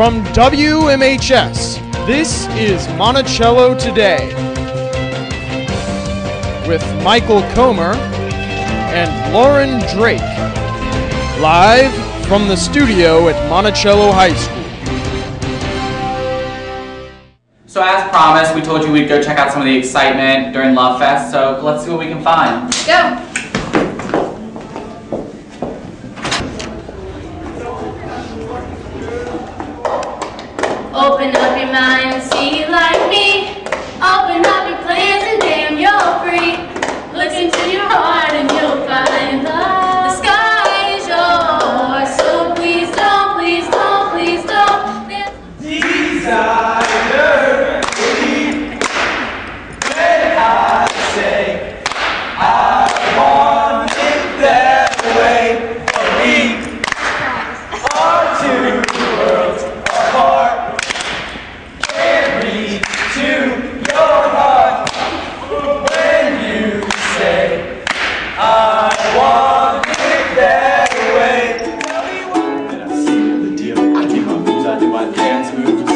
From WMHS, this is Monticello Today with Michael Comer and Lauren Drake, live from the studio at Monticello High School. So as promised, we told you we'd go check out some of the excitement during Love Fest, so let's see what we can find. Let's go! Open up your mind and see like me. Open up your plans and damn, you're free. Look into your heart and you'll find love. The sky is yours, so please don't, please don't, please don't. Desire me when I say I want it that way. We are two worlds apart. Can't reach to your heart when you say I want it that way. Tell me what did I see the deal? I keep my moves, I do my dance moves.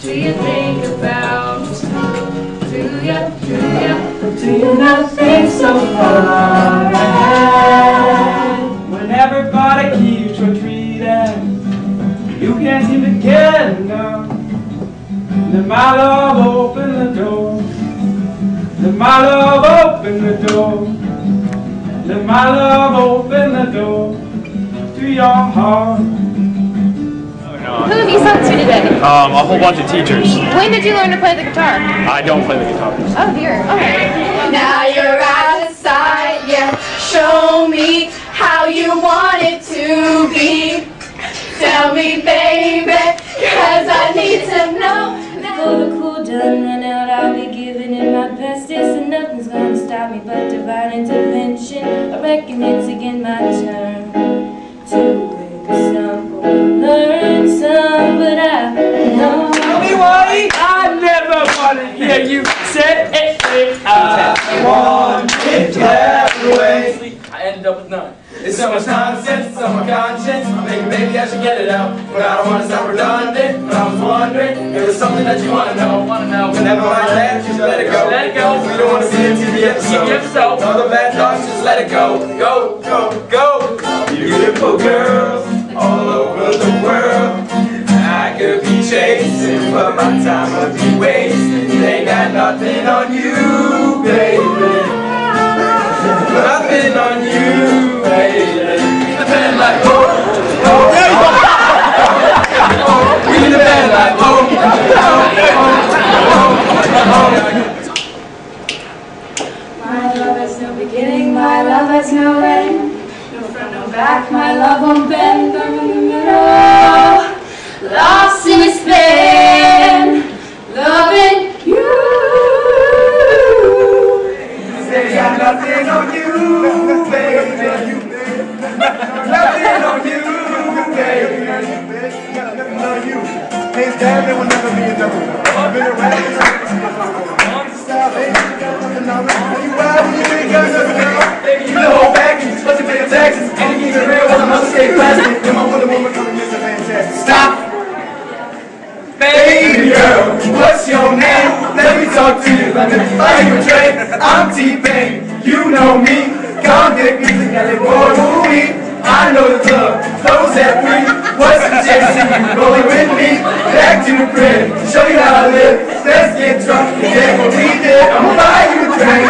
Do you think about us? Do you not think so far ahead? When everybody keeps retreating, you can't seem to get enough. Let my love open the door. Let my love open the door. Let my love open the door to your heart. Who have you sung to today? A whole bunch of teachers. When did you learn to play the guitar? I don't play the guitar. Oh dear, okay. Now you're out of sight, yeah. Show me how you want it to be. Tell me, baby, cause I need to know. Before the cool done run out, I'll be giving it my bestest, and nothing's gonna stop me but divine intervention. I reckon it's again my turn to example, learn some, but I know. Tell me why I never want to hear you say I want it that way. I ended up with none. It's so much nonsense, it's on my conscience. I'm thinking maybe I should get it out, but I don't want to sound redundant. But I was wondering if there's something that you want to know. Whenever I laugh, just let it go. Let it go. We don't want to see it TV episode. All the bad thoughts, just let it go. Go, go, go. Beautiful girls all over the world. I could be chasing, but my time would be wasting. They got nothing on you, baby. Nothing on you, baby. In the bed like oh, oh, oh. We in the bed like oh, My love has no beginning, my love has no end. No front, no back, my love won't bend. I'm in the middle, lost in a spin, loving you. They got nothing on you, baby. Nothing on you, baby. Nothing on you. Hands down, there will never be another. I've been around. Baby, you the whole package. Let's pay your taxes. And you keep it real, I'm not scared plastic. You're my Wonder Woman coming in, fantastic. Stop. Baby girl, what's your name? Let me talk to you, let me find your train. I'm T-Pain, you know me. Convict music, got it boy movie. I know the club, close at 3. What's the chance of you rolling with me? Back to the crib, show you how I live. Let's get drunk, and then what we did, I'ma buy you a drink.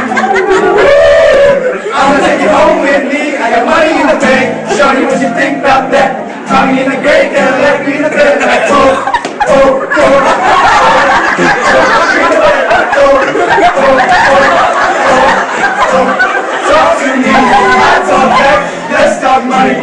I'ma take you home with me. I got money in the bank. Show you what you think about that. Call me in the great Cadillac, we in the bed like oh, oh, oh. Talk to me, I talk back. Let's talk money.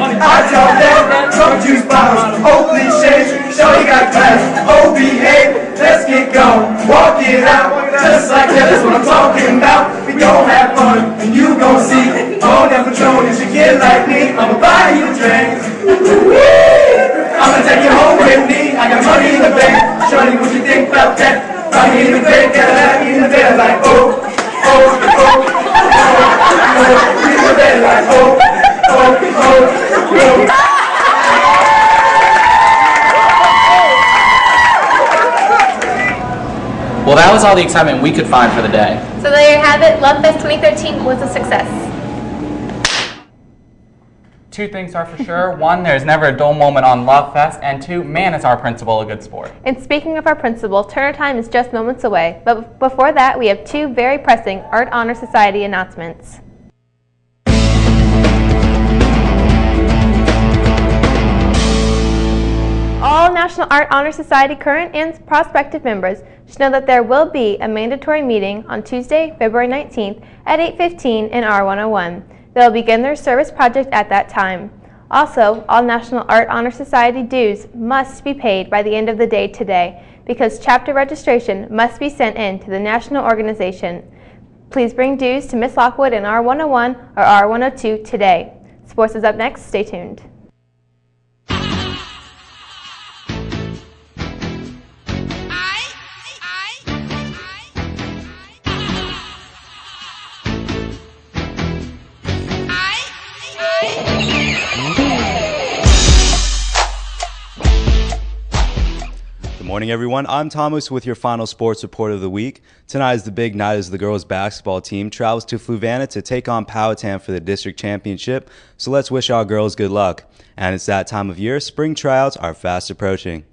feel like me, I'ma buy you a drink. I'ma take you home with me, I got money in the bank. Shorty, what you think about that? Buy me in the great Cadillac, in the bed like oh, oh, oh, oh, oh. In the bed like oh, oh, oh, oh. Well, that was all the excitement we could find for the day. So there you have it. Love Fest 2013 was a success. Two things are for sure. One, there's never a dull moment on Love Fest. And two, man, is our principal a good sport. And speaking of our principal, Turner time is just moments away. But before that, we have two very pressing Art Honor Society announcements. All National Art Honor Society current and prospective members should know that there will be a mandatory meeting on Tuesday, February 19th at 8:15 in R101. They will begin their service project at that time. Also, all National Art Honor Society dues must be paid by the end of the day today because chapter registration must be sent in to the national organization. Please bring dues to Miss Lockwood in R101 or R102 today. Sports is up next. Stay tuned. Good morning, everyone. I'm Thomas with your final sports report of the week. Tonight is the big night as the girls basketball team travels to Fluvanna to take on Powhatan for the district championship. So let's wish our girls good luck. And it's that time of year. Spring tryouts are fast approaching.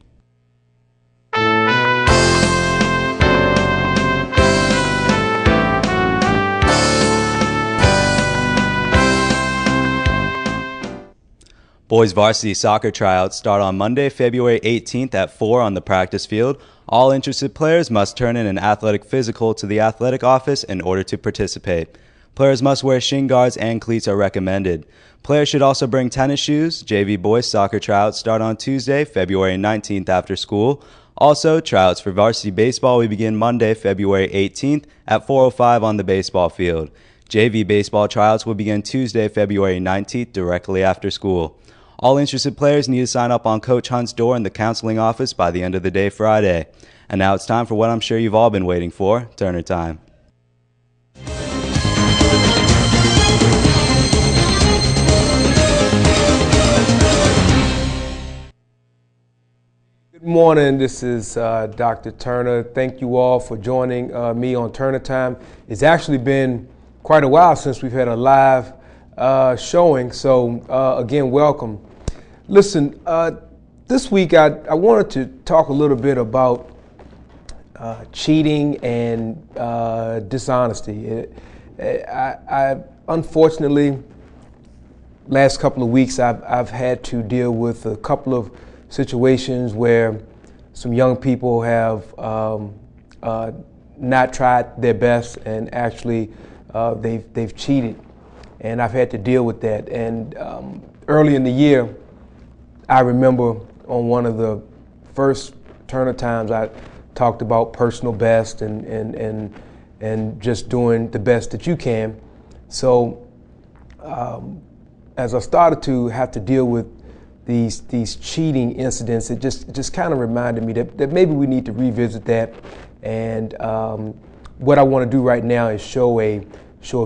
Boys varsity soccer tryouts start on Monday, February 18th at 4 on the practice field. All interested players must turn in an athletic physical to the athletic office in order to participate. Players must wear shin guards and cleats are recommended. Players should also bring tennis shoes. JV boys soccer tryouts start on Tuesday, February 19th after school. Also, tryouts for varsity baseball will begin Monday, February 18th at 4:05 on the baseball field. JV baseball tryouts will begin Tuesday, February 19th directly after school. All interested players need to sign up on Coach Hunt's door in the counseling office by the end of the day Friday. And now it's time for what I'm sure you've all been waiting for, Turner Time. Good morning, this is Dr. Turner. Thank you all for joining me on Turner Time. It's actually been quite a while since we've had a live showing, so again, welcome. Listen, this week I wanted to talk a little bit about cheating and dishonesty. I unfortunately, last couple of weeks I've had to deal with a couple of situations where some young people have not tried their best and actually they've cheated, and I've had to deal with that. And early in the year, I remember on one of the first Turner Times I talked about personal best and just doing the best that you can. So as I started to have to deal with these cheating incidents, it just kind of reminded me that maybe we need to revisit that. And what I want to do right now is show a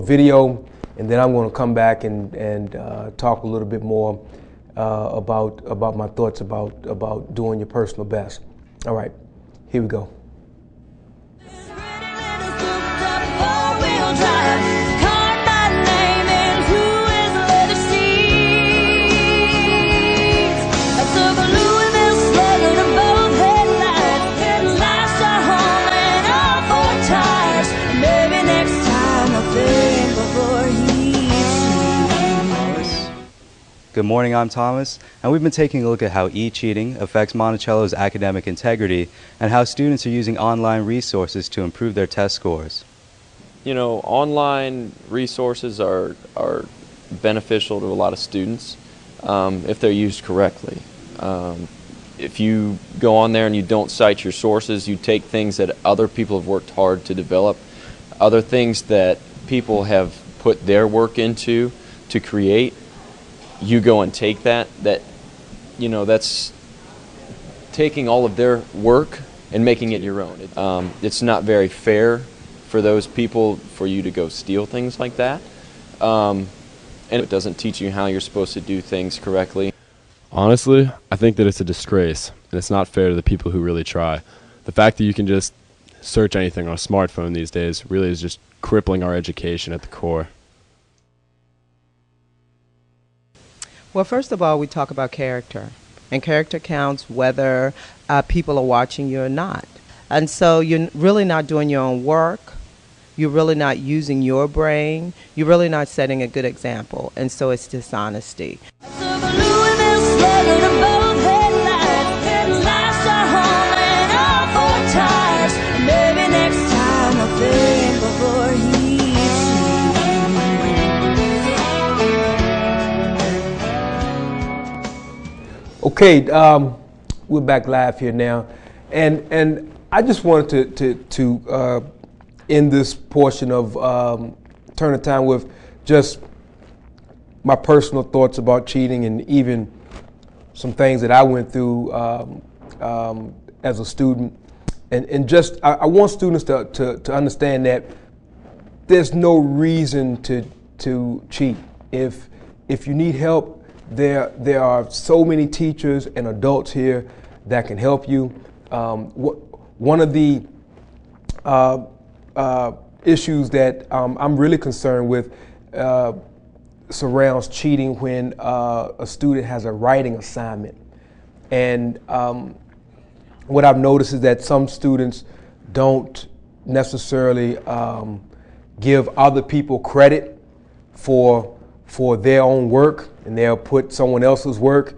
video, and then I'm going to come back and talk a little bit more about my thoughts about doing your personal best. All right, here we go. Good morning, I'm Thomas, and we've been taking a look at how e-cheating affects Monticello's academic integrity and how students are using online resources to improve their test scores. You know, online resources are beneficial to a lot of students if they're used correctly. If you go on there and you don't cite your sources, you take things that other people have worked hard to develop, other things that people have put their work into to create, you go and take that, you know, that's taking all of their work and making it your own. It's not very fair for those people for you to go steal things like that. And it doesn't teach you how you're supposed to do things correctly. Honestly, I think that it's a disgrace, and it's not fair to the people who really try. The fact that you can just search anything on a smartphone these days really is just crippling our education at the core. Well, first of all, we talk about character, and character counts whether people are watching you or not. And so you're really not doing your own work. You're really not using your brain. You're really not setting a good example, and so it's dishonesty. Okay, we're back live here now, and I just wanted to end this portion of Turn of Time with just my personal thoughts about cheating, and even some things that I went through as a student, and just I want students to understand that there's no reason to cheat. If you need help, there are so many teachers and adults here that can help you. One of the issues that I'm really concerned with surrounds cheating when a student has a writing assignment. And what I've noticed is that some students don't necessarily give other people credit for their own work, and they'll put someone else's work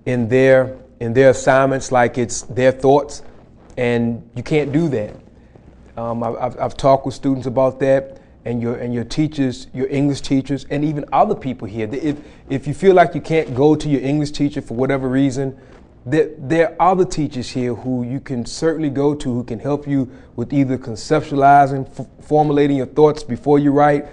in their assignments like it's their thoughts, and you can't do that. I've talked with students about that, and your teachers, your English teachers, and even other people here. If you feel like you can't go to your English teacher for whatever reason, there are other teachers here who you can certainly go to, who can help you with either conceptualizing, formulating your thoughts before you write,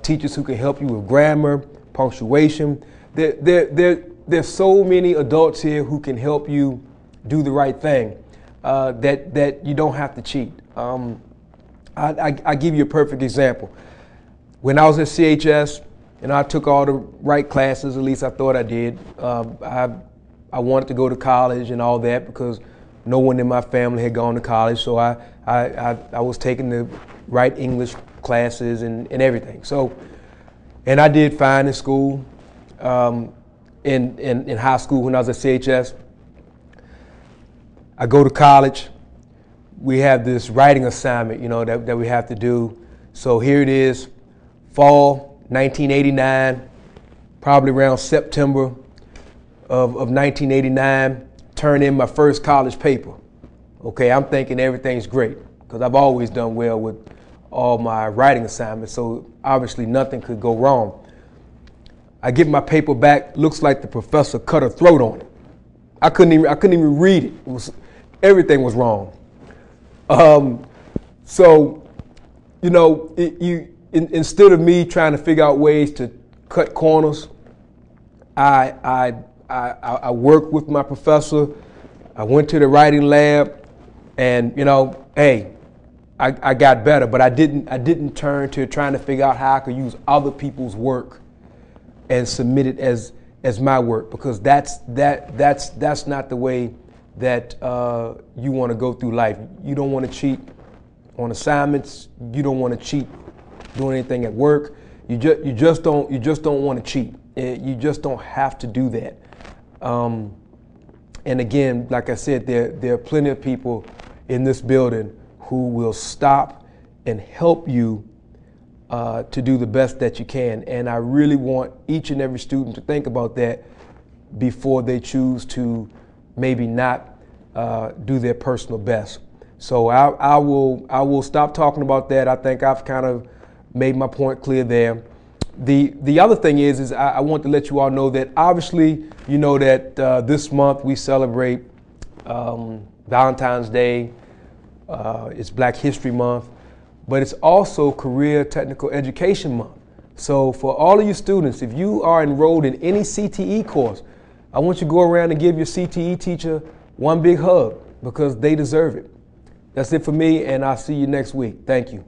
teachers who can help you with grammar, punctuation. There's so many adults here who can help you do the right thing, that you don't have to cheat. I give you a perfect example. When I was at CHS and I took all the right classes, at least I thought I did, I wanted to go to college and all that because no one in my family had gone to college, so I was taking the right English classes and everything. So, and I did fine in school, in high school when I was at CHS. I go to college. We have this writing assignment, you know, that we have to do. So here it is, fall 1989, probably around September of 1989, turn in my first college paper. Okay, I'm thinking everything's great because I've always done well with all my writing assignments, so obviously nothing could go wrong. I get my paper back, looks like the professor cut her throat on it. I couldn't even read it. Everything was wrong. So, you know, instead of me trying to figure out ways to cut corners, I worked with my professor. I went to the writing lab, and you know, hey, I got better, but I didn't turn to trying to figure out how I could use other people's work and submit it as my work, because that's not the way that you want to go through life. You don't want to cheat on assignments. You don't want to cheat doing anything at work. You just don't want to cheat. You just don't have to do that. And again, like I said, there are plenty of people in this building who will stop and help you to do the best that you can. And I really want each and every student to think about that before they choose to maybe not do their personal best. So I will stop talking about that. I think I've kind of made my point clear there. The other thing is I want to let you all know that obviously you know that this month we celebrate Valentine's Day. It's Black History Month, but it's also Career Technical Education Month. So for all of you students, if you are enrolled in any CTE course, I want you to go around and give your CTE teacher one big hug because they deserve it. That's it for me, and I'll see you next week. Thank you.